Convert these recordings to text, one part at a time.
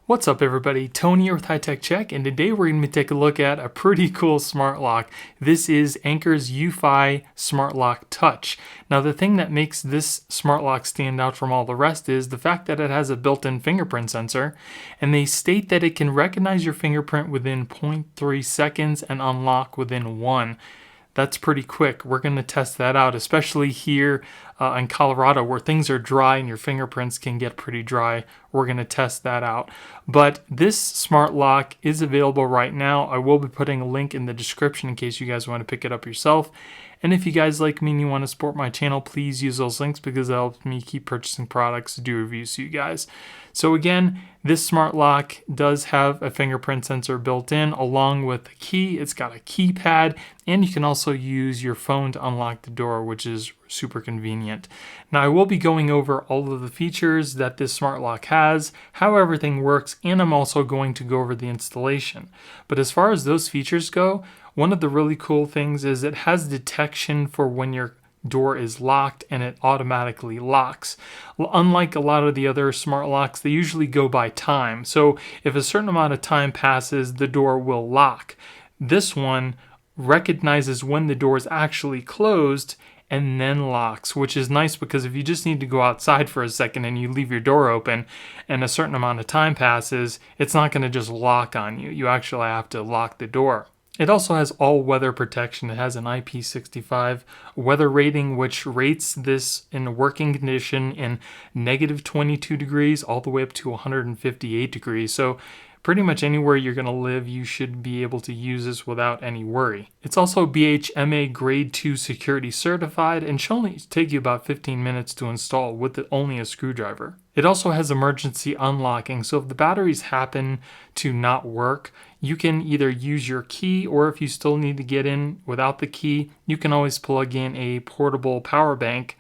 What's up everybody, Tony here with High Tech Check, and today we're going to take a look at a pretty cool smart lock. This is Anker's Eufy Smart Lock Touch. Now the thing that makes this smart lock stand out from all the rest is the fact that it has a built-in fingerprint sensor, and they state that it can recognize your fingerprint within 0.3 seconds and unlock within 1. That's pretty quick. We're going to test that out, especially here in Colorado where things are dry and your fingerprints can get pretty dry. We're going to test that out. But this smart lock is available right now. I will be putting a link in the description in case you guys want to pick it up yourself. And if you guys like me and you want to support my channel, please use those links because it helps me keep purchasing products to do reviews to you guys. So again, this smart lock does have a fingerprint sensor built in along with a key. It's got a keypad, and you can also use your phone to unlock the door, which is super convenient. Now I will be going over all of the features that this smart lock has, how everything works, and I'm also going to go over the installation. But as far as those features go, one of the really cool things is it has detection for when your door is locked and it automatically locks. Unlike a lot of the other smart locks, they usually go by time. So if a certain amount of time passes, the door will lock. This one recognizes when the door is actually closed and then locks, which is nice because if you just need to go outside for a second and you leave your door open and a certain amount of time passes, it's not going to just lock on you. You actually have to lock the door. It also has all-weather protection. It has an IP65 weather rating, which rates this in working condition in negative 22 degrees all the way up to 158 degrees. So pretty much anywhere you're going to live, you should be able to use this without any worry. It's also BHMA Grade 2 security certified and should only take you about 15 minutes to install with only a screwdriver. It also has emergency unlocking, so if the batteries happen to not work, you can either use your key, or if you still need to get in without the key, you can always plug in a portable power bank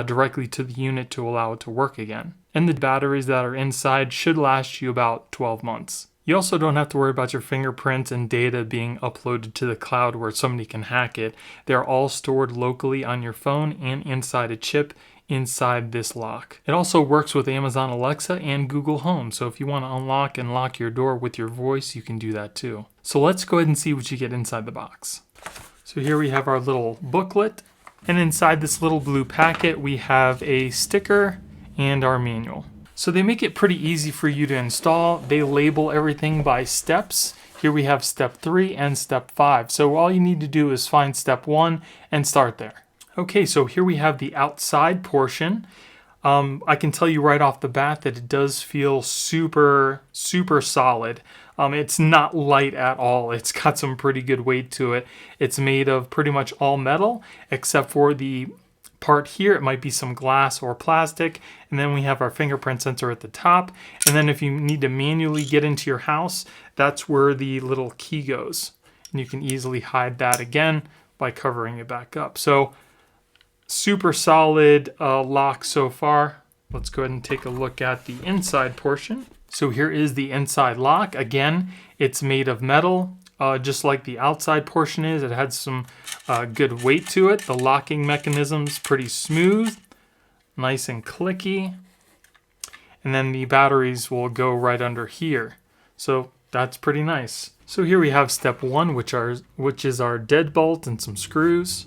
directly to the unit to allow it to work again. And the batteries that are inside should last you about 12 months. You also don't have to worry about your fingerprints and data being uploaded to the cloud where somebody can hack it. They're all stored locally on your phone and inside a chip inside this lock. It also works with Amazon Alexa and Google Home, so if you want to unlock and lock your door with your voice, you can do that too. So let's go ahead and see what you get inside the box. So here we have our little booklet, and inside this little blue packet we have a sticker and our manual. So they make it pretty easy for you to install. They label everything by steps. Here we have step 3 and step 5. So all you need to do is find step 1 and start there. Okay, so here we have the outside portion. I can tell you right off the bat that it does feel super solid. It's not light at all. It's got some pretty good weight to it. It's made of pretty much all metal except for the part here. It might be some glass or plastic, and then we have our fingerprint sensor at the top, and then if you need to manually get into your house, that's where the little key goes, and you can easily hide that again by covering it back up. So super solid lock so far. Let's go ahead and take a look at the inside portion. So here is the inside lock. Again, it's made of metal, just like the outside portion is. It had some good weight to it. The locking mechanism's pretty smooth, nice and clicky. And then the batteries will go right under here. So that's pretty nice. So here we have step 1, which is our deadbolt and some screws.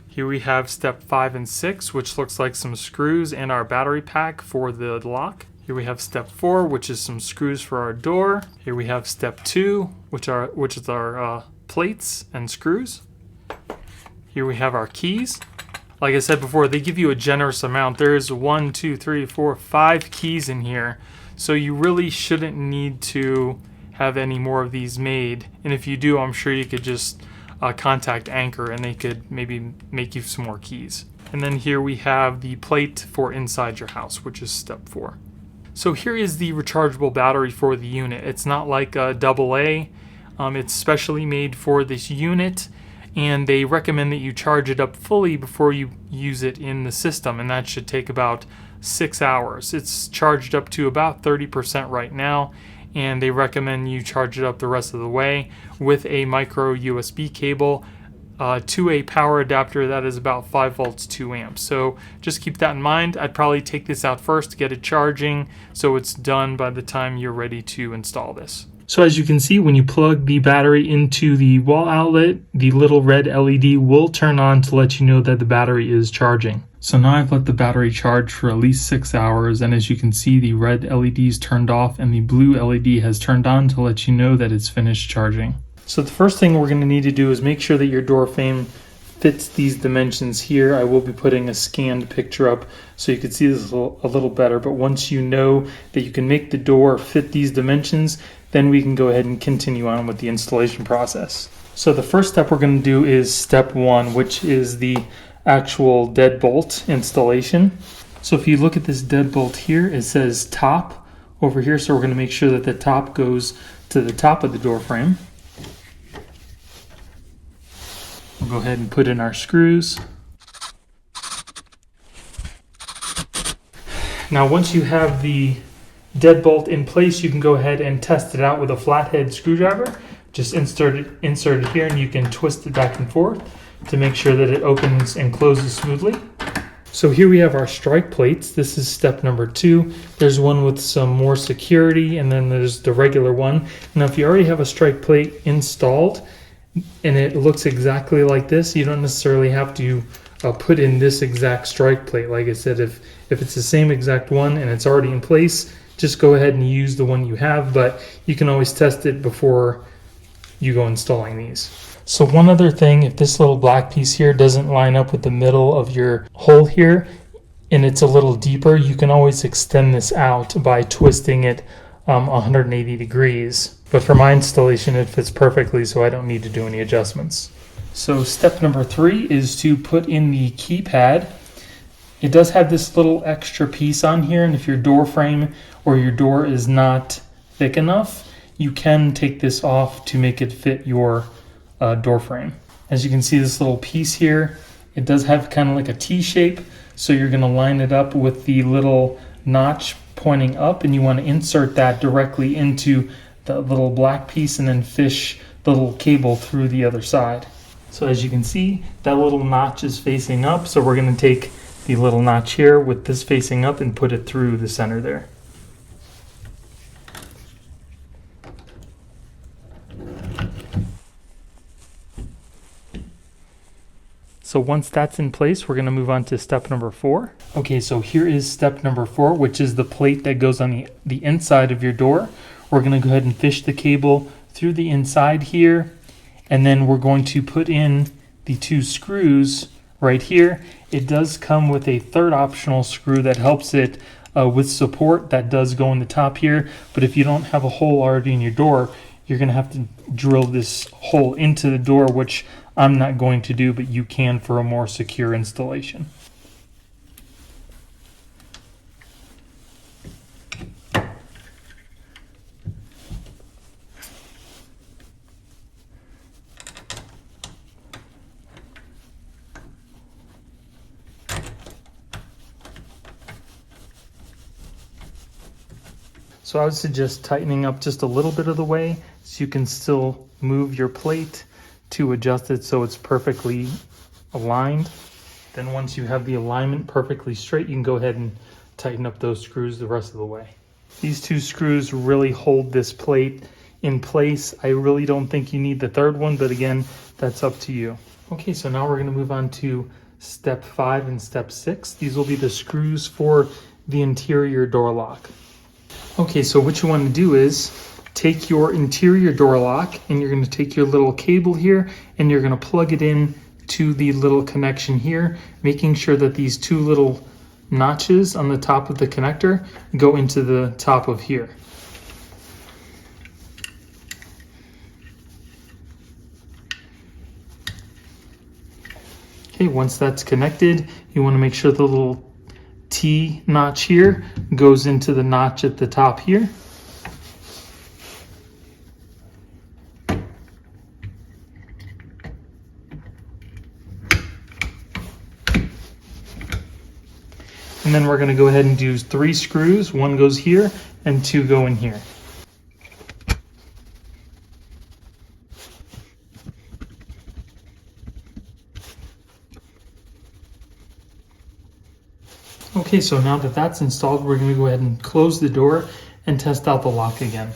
Here we have step 5 and 6, which looks like some screws and our battery pack for the lock. Here we have step 4, which is some screws for our door. Here we have step 2, which is our plates and screws. Here we have our keys. Like I said before, they give you a generous amount. There's 1, 2, 3, 4, 5 keys in here. So you really shouldn't need to have any more of these made. And if you do, I'm sure you could just contact Anker and they could maybe make you some more keys. And then here we have the plate for inside your house, which is step 4. So here is the rechargeable battery for the unit. It's not like a AA. It's specially made for this unit, and they recommend that you charge it up fully before you use it in the system, and that should take about 6 hours. It's charged up to about 30% right now, and they recommend you charge it up the rest of the way with a micro USB cable. to a power adapter that is about 5 volts 2 amps. So just keep that in mind. I'd probably take this out first to get it charging so it's done by the time you're ready to install this. So as you can see, when you plug the battery into the wall outlet, the little red LED will turn on to let you know that the battery is charging. So now I've let the battery charge for at least 6 hours, and as you can see, the red LED's turned off and the blue LED has turned on to let you know that it's finished charging. So the first thing we're going to need to do is make sure that your door frame fits these dimensions here. I will be putting a scanned picture up so you can see this a little better, but once you know that you can make the door fit these dimensions, then we can go ahead and continue on with the installation process. So the first step we're going to do is step 1, which is the actual deadbolt installation. So if you look at this deadbolt here, it says top over here, so we're going to make sure that the top goes to the top of the door frame. We'll go ahead and put in our screws. Now once you have the deadbolt in place, you can go ahead and test it out with a flathead screwdriver. Just insert it here, and you can twist it back and forth to make sure that it opens and closes smoothly. So here we have our strike plates. This is step number 2. There's one with some more security, and then there's the regular one. Now if you already have a strike plate installed and it looks exactly like this, you don't necessarily have to put in this exact strike plate. Like I said, if it's the same exact one and it's already in place, just go ahead and use the one you have, but you can always test it before you go installing these. So one other thing, if this little black piece here doesn't line up with the middle of your hole here and it's a little deeper, you can always extend this out by twisting it 180 degrees. But for my installation, it fits perfectly, so I don't need to do any adjustments. So step number 3 is to put in the keypad. It does have this little extra piece on here, and if your door frame or your door is not thick enough, you can take this off to make it fit your door frame. As you can see, this little piece here, it does have kind of like a T shape, so you're going to line it up with the little notch pointing up, and you want to insert that directly into the little black piece and then fish the little cable through the other side. So as you can see, that little notch is facing up, so we're going to take the little notch here with this facing up and put it through the center there. So once that's in place, we're going to move on to step number 4. Okay, so here is step number 4, which is the plate that goes on the inside of your door. We're going to go ahead and fish the cable through the inside here, and then we're going to put in the 2 screws right here. It does come with a third optional screw that helps it with support that does go in the top here, but if you don't have a hole already in your door, you're going to have to drill this hole into the door, which I'm not going to do, but you can for a more secure installation. So I would suggest tightening up just a little bit of the way so you can still move your plate to adjust it so it's perfectly aligned. Then once you have the alignment perfectly straight, you can go ahead and tighten up those screws the rest of the way. These 2 screws really hold this plate in place. I really don't think you need the third one, but again, that's up to you. Okay, so now we're going to move on to step 5 and step 6. These will be the screws for the interior door lock. Okay, so what you want to do is take your interior door lock, and you're going to take your little cable here and you're going to plug it in to the little connection here, making sure that these 2 little notches on the top of the connector go into the top of here. Okay, once that's connected, you want to make sure the little T notch here goes into the notch at the top here. And then we're going to go ahead and do 3 screws. 1 goes here and 2 go in here. Okay, so now that that's installed, we're going to go ahead and close the door and test out the lock again.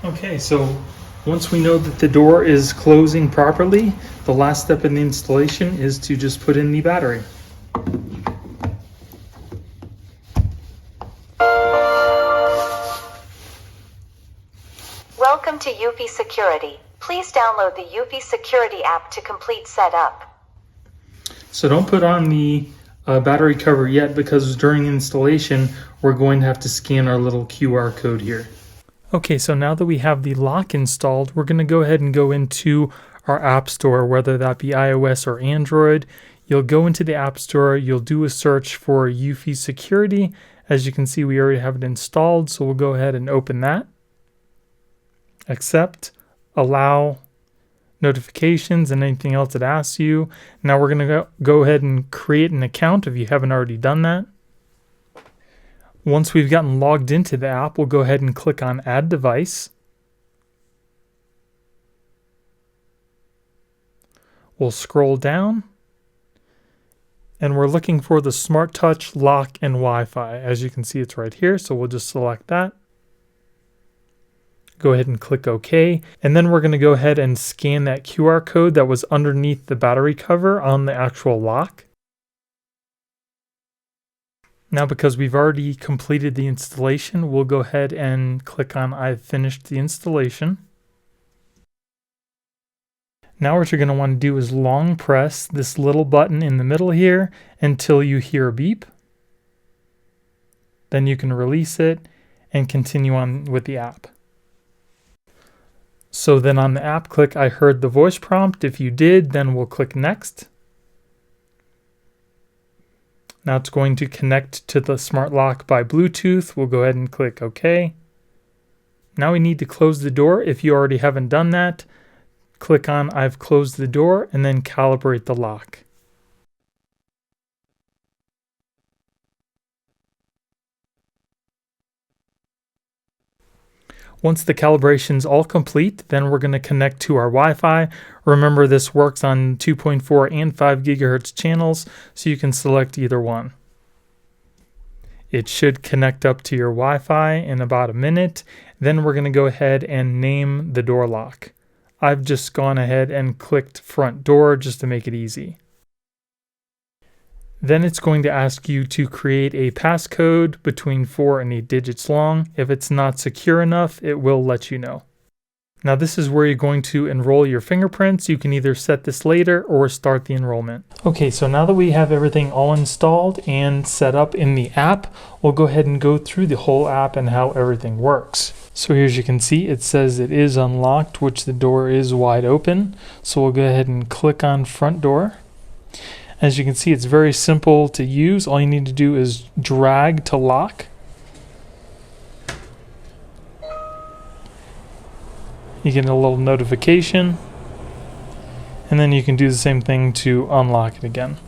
Okay, so once we know that the door is closing properly, the last step in the installation is to just put in the battery. Welcome to Eufy Security. Please download the Eufy Security app to complete setup. So don't put on the battery cover yet, because during installation we're going to have to scan our little QR code here. Okay, so now that we have the lock installed, we're going to go ahead and go into our App Store, whether that be iOS or Android. You'll go into the App Store, you'll do a search for Eufy Security. As you can see, we already have it installed, so we'll go ahead and open that. Accept, allow notifications, and anything else it asks you. Now we're going to go ahead and create an account if you haven't already done that. Once we've gotten logged into the app, we'll go ahead and click on Add Device. We'll scroll down, and we're looking for the Smart Touch, Lock, and Wi-Fi. As you can see, it's right here, so we'll just select that. Go ahead and click OK, and then we're going to go ahead and scan that QR code that was underneath the battery cover on the actual lock. Now, because we've already completed the installation, we'll go ahead and click on I've finished the installation. Now what you're going to want to do is long press this little button in the middle here until you hear a beep. Then you can release it and continue on with the app. So then on the app, click I heard the voice prompt. If you did, then we'll click Next. Now it's going to connect to the smart lock by Bluetooth. We'll go ahead and click OK. Now we need to close the door. If you already haven't done that, click on I've closed the door and then calibrate the lock. Once the calibration's all complete, then we're going to connect to our Wi-Fi. Remember, this works on 2.4 and 5 gigahertz channels, so you can select either one. It should connect up to your Wi-Fi in about a minute. Then we're going to go ahead and name the door lock. I've just gone ahead and clicked front door just to make it easy. Then it's going to ask you to create a passcode between 4 and 8 digits long. If it's not secure enough, it will let you know. Now this is where you're going to enroll your fingerprints. You can either set this later or start the enrollment. Okay, so now that we have everything all installed and set up in the app, we'll go ahead and go through the whole app and how everything works. So here, as you can see, it says it is unlocked, which the door is wide open. So we'll go ahead and click on front door. As you can see, it's very simple to use. All you need to do is drag to lock. You get a little notification, and then you can do the same thing to unlock it again.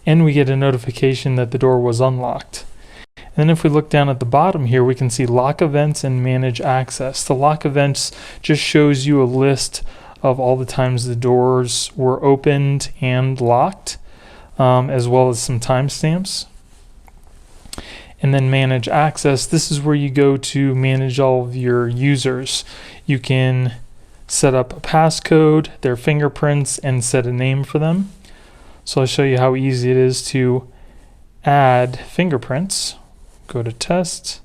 And we get a notification that the door was unlocked. And then if we look down at the bottom here, we can see lock events and manage access. The lock events just shows you a list of all the times the doors were opened and locked, as well as some timestamps. And then manage access, this is where you go to manage all of your users. You can set up a passcode, their fingerprints, and set a name for them. So I'll show you how easy it is to add fingerprints. Go to test,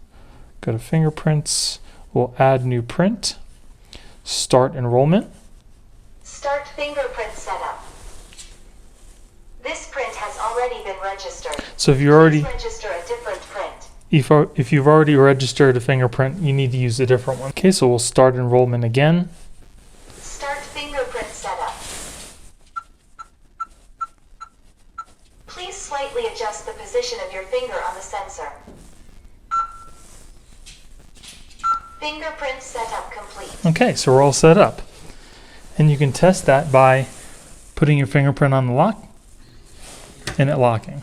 go to fingerprints, we'll add new print, start enrollment. Start fingerprint setup. This print has already been registered. So if you already register a different print. If you've already registered a fingerprint, you need to use a different one. Okay, so we'll start enrollment again. Start fingerprint setup. Please slightly adjust the position of your finger on the sensor. Fingerprint setup complete. Okay, so we're all set up. And you can test that by putting your fingerprint on the lock and it locking.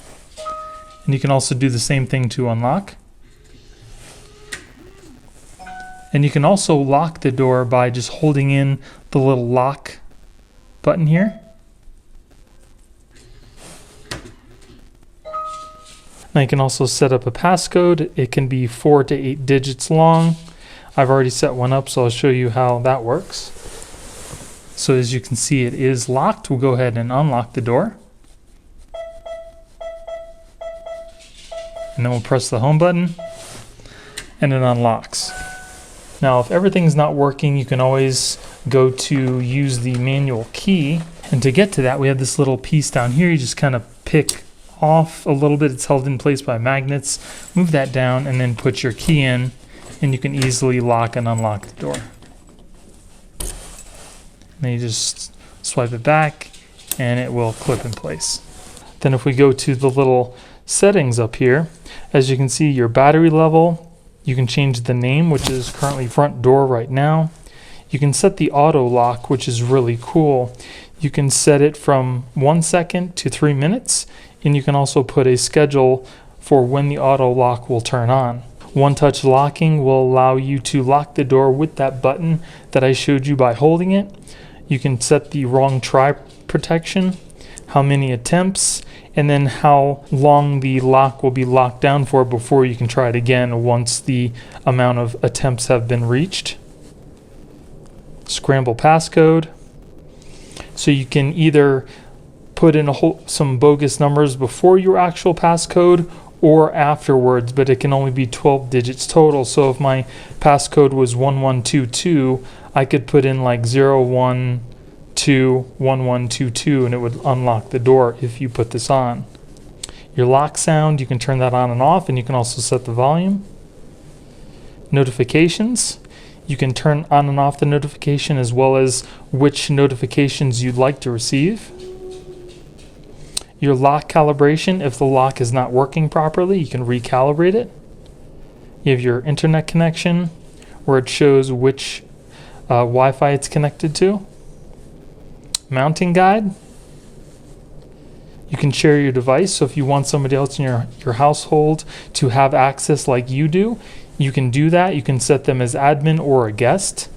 And you can also do the same thing to unlock. And you can also lock the door by just holding in the little lock button here. Now you can also set up a passcode. It can be 4 to 8 digits long. I've already set one up, so I'll show you how that works. So as you can see, it is locked. We'll go ahead and unlock the door. And then we'll press the home button and it unlocks. Now, if everything's not working, you can always go to use the manual key. And to get to that, we have this little piece down here. You just kind of pick off a little bit. It's held in place by magnets. Move that down and then put your key in, and you can easily lock and unlock the door. Then you just swipe it back and it will clip in place. Then if we go to the little settings up here, as you can see, your battery level, you can change the name, which is currently front door right now. You can set the auto lock, which is really cool. You can set it from 1 second to 3 minutes, and you can also put a schedule for when the auto lock will turn on. One touch locking will allow you to lock the door with that button that I showed you by holding it. You can set the wrong try protection, how many attempts, and then how long the lock will be locked down for before you can try it again once the amount of attempts have been reached. Scramble passcode. So you can either put in some bogus numbers before your actual passcode or afterwards, but it can only be 12 digits total. So if my passcode was 1122, I could put in like 0121122 and it would unlock the door if you put this on. Your lock sound, you can turn that on and off, and you can also set the volume. Notifications, you can turn on and off the notification as well as which notifications you'd like to receive. Your lock calibration, if the lock is not working properly, you can recalibrate it. You have your internet connection, where it shows which Wi-Fi it's connected to. Mounting guide. You can share your device, so if you want somebody else in your household to have access like you do, you can do that. You can set them as admin or a guest.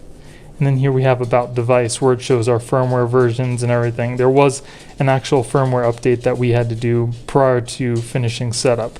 And then here we have about device, where it shows our firmware versions and everything. There was an actual firmware update that we had to do prior to finishing setup.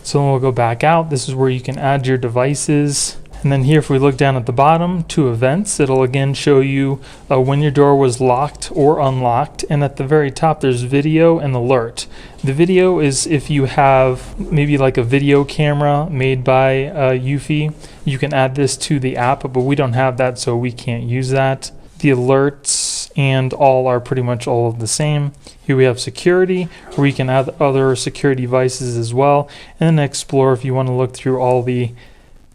So then we'll go back out. This is where you can add your devices. And then here, if we look down at the bottom to events, it'll again show you when your door was locked or unlocked. And at the very top, there's video and alert. The video is if you have maybe like a video camera made by Eufy. You can add this to the app, but we don't have that, so we can't use that. The alerts and all are pretty much all of the same. Here we have security, where you can add other security devices as well. And then explore if you want to look through all the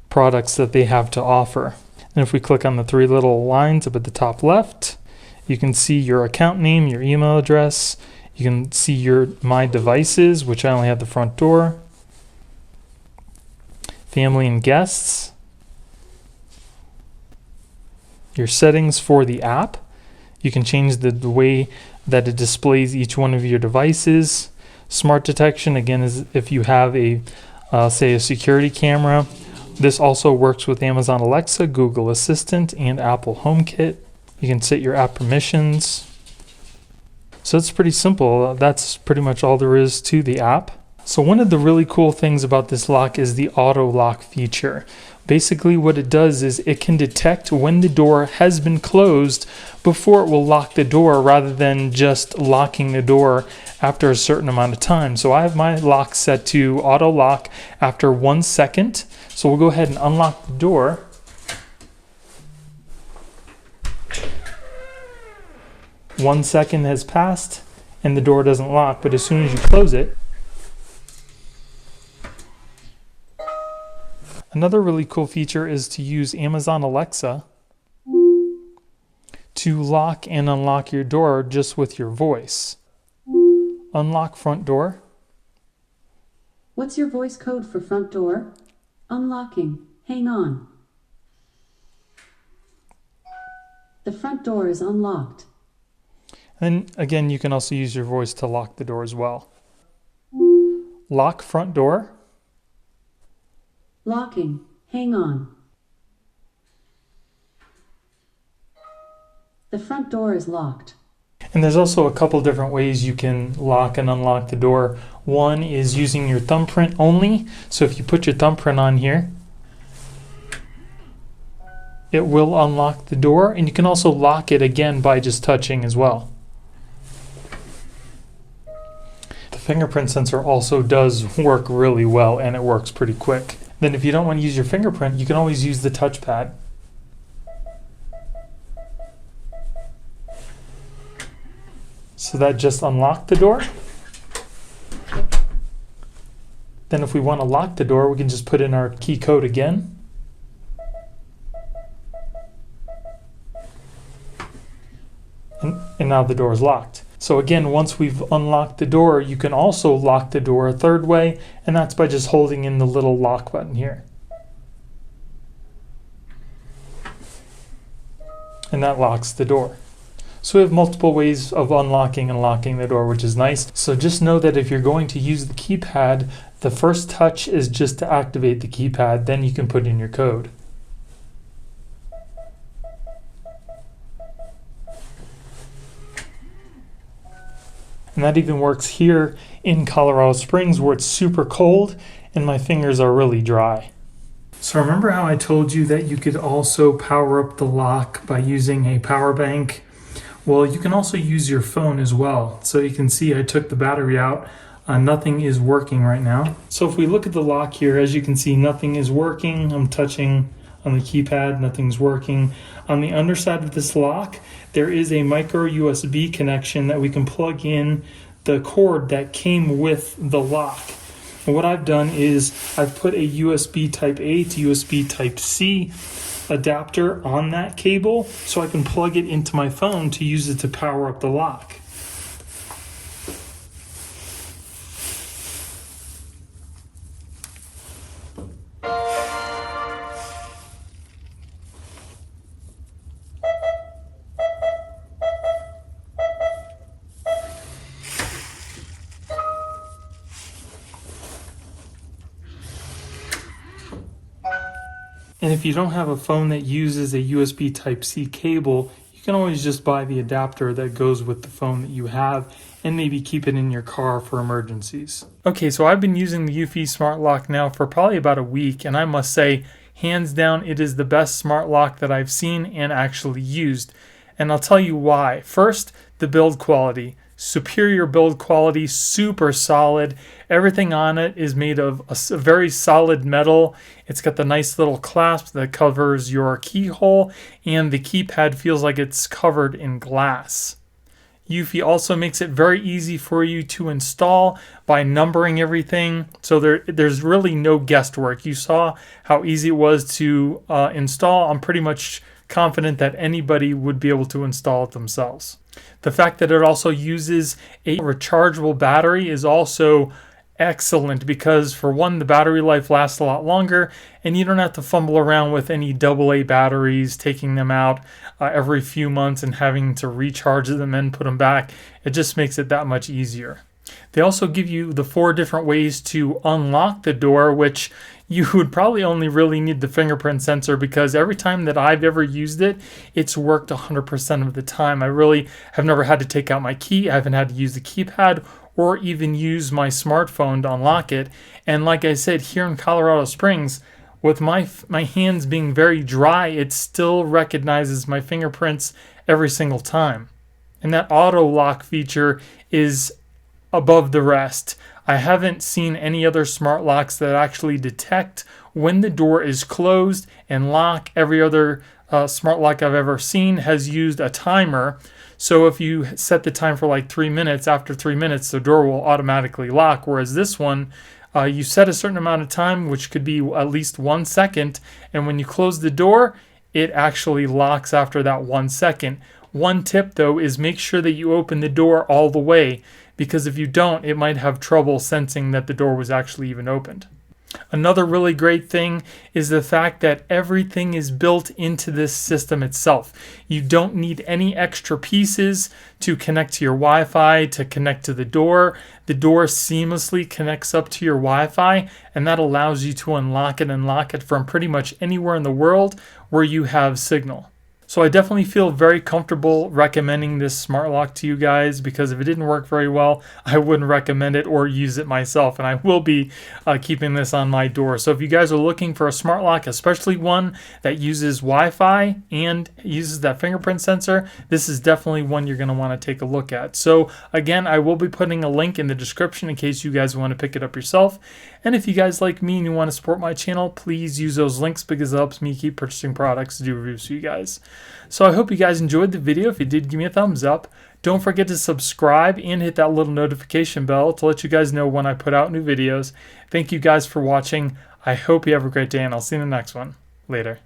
products that they have to offer. And if we click on the 3 little lines up at the top left, you can see your account name, your email address. You can see your My Devices, which I only have the front door. Family and guests. Your settings for the app. You can change the way that it displays each one of your devices. Smart detection, again, is if you have say a security camera. This also works with Amazon Alexa, Google Assistant, and Apple HomeKit. You can set your app permissions. So it's pretty simple. That's pretty much all there is to the app. So one of the really cool things about this lock is the auto lock feature. Basically what it does is it can detect when the door has been closed before it will lock the door, rather than just locking the door after a certain amount of time. So I have my lock set to auto lock after 1 second. So we'll go ahead and unlock the door. One second has passed and the door doesn't lock, but as soon as you close it. Another really cool feature is to use Amazon Alexa to lock and unlock your door just with your voice. Unlock front door. What's your voice code for front door? Unlocking. Hang on. The front door is unlocked. And again, you can also use your voice to lock the door as well. Lock front door. Locking. Hang on. The front door is locked. And there's also a couple different ways you can lock and unlock the door. One is using your thumbprint only. So if you put your thumbprint on here, it will unlock the door, and you can also lock it again by just touching as well. The fingerprint sensor also does work really well, and it works pretty quick. Then if you don't want to use your fingerprint, you can always use the touchpad. So that just unlocked the door. Then if we want to lock the door, we can just put in our key code again. And now the door is locked. So again, once we've unlocked the door, you can also lock the door a third way, and that's by just holding in the little lock button here. And that locks the door. So we have multiple ways of unlocking and locking the door, which is nice. So just know that if you're going to use the keypad, the first touch is just to activate the keypad, then you can put in your code. And that even works here in Colorado Springs where it's super cold and my fingers are really dry. So remember how I told you that you could also power up the lock by using a power bank? Well, you can also use your phone as well. So you can see I took the battery out. Nothing is working right now. So if we look at the lock here, as you can see, nothing is working. I'm touching on the keypad, nothing's working. On the underside of this lock, there is a micro USB connection that we can plug in the cord that came with the lock. And what I've done is I've put a USB type A to USB type C adapter on that cable so I can plug it into my phone to use it to power up the lock. And if you don't have a phone that uses a USB Type-C cable, you can always just buy the adapter that goes with the phone that you have and maybe keep it in your car for emergencies. Okay, so I've been using the Eufy smart lock now for probably about a week, and I must say, hands down, it is the best smart lock that I've seen and actually used. And I'll tell you why. First, the build quality. Superior build quality, super solid. Everything on it is made of a very solid metal. It's got the nice little clasp that covers your keyhole, and the keypad feels like it's covered in glass. Eufy also makes it very easy for you to install by numbering everything, so there's really no guesswork. You saw how easy it was to install. I'm pretty much confident that anybody would be able to install it themselves. The fact that it also uses a rechargeable battery is also excellent because, for one, the battery life lasts a lot longer and you don't have to fumble around with any AA batteries, taking them out every few months and having to recharge them and put them back. It just makes it that much easier. They also give you the 4 different ways to unlock the door, which you would probably only really need the fingerprint sensor, because every time that I've ever used it, it's worked 100% of the time. I really have never had to take out my key. I haven't had to use the keypad or even use my smartphone to unlock it. And like I said, here in Colorado Springs, with my hands being very dry, it still recognizes my fingerprints every single time. And that auto lock feature is above the rest. I haven't seen any other smart locks that actually detect when the door is closed and lock. Every other smart lock I've ever seen has used a timer. So if you set the time for like 3 minutes, after 3 minutes, the door will automatically lock. Whereas this one, you set a certain amount of time, which could be at least 1 second. And when you close the door, it actually locks after that 1 second. One tip, though, is make sure that you open the door all the way, because if you don't, it might have trouble sensing that the door was actually even opened. Another really great thing is the fact that everything is built into this system itself. You don't need any extra pieces to connect to your Wi-Fi, to connect to the door. The door seamlessly connects up to your Wi-Fi, and that allows you to unlock it and lock it from pretty much anywhere in the world where you have signal. So I definitely feel very comfortable recommending this smart lock to you guys, because if it didn't work very well, I wouldn't recommend it or use it myself, and I will be keeping this on my door. So if you guys are looking for a smart lock, especially one that uses Wi-Fi and uses that fingerprint sensor, this is definitely one you're going to want to take a look at. So again, I will be putting a link in the description in case you guys want to pick it up yourself. And if you guys like me and you want to support my channel, please use those links, because it helps me keep purchasing products to do reviews for you guys. So I hope you guys enjoyed the video. If you did, give me a thumbs up. Don't forget to subscribe and hit that little notification bell to let you guys know when I put out new videos. Thank you guys for watching. I hope you have a great day, and I'll see you in the next one. Later.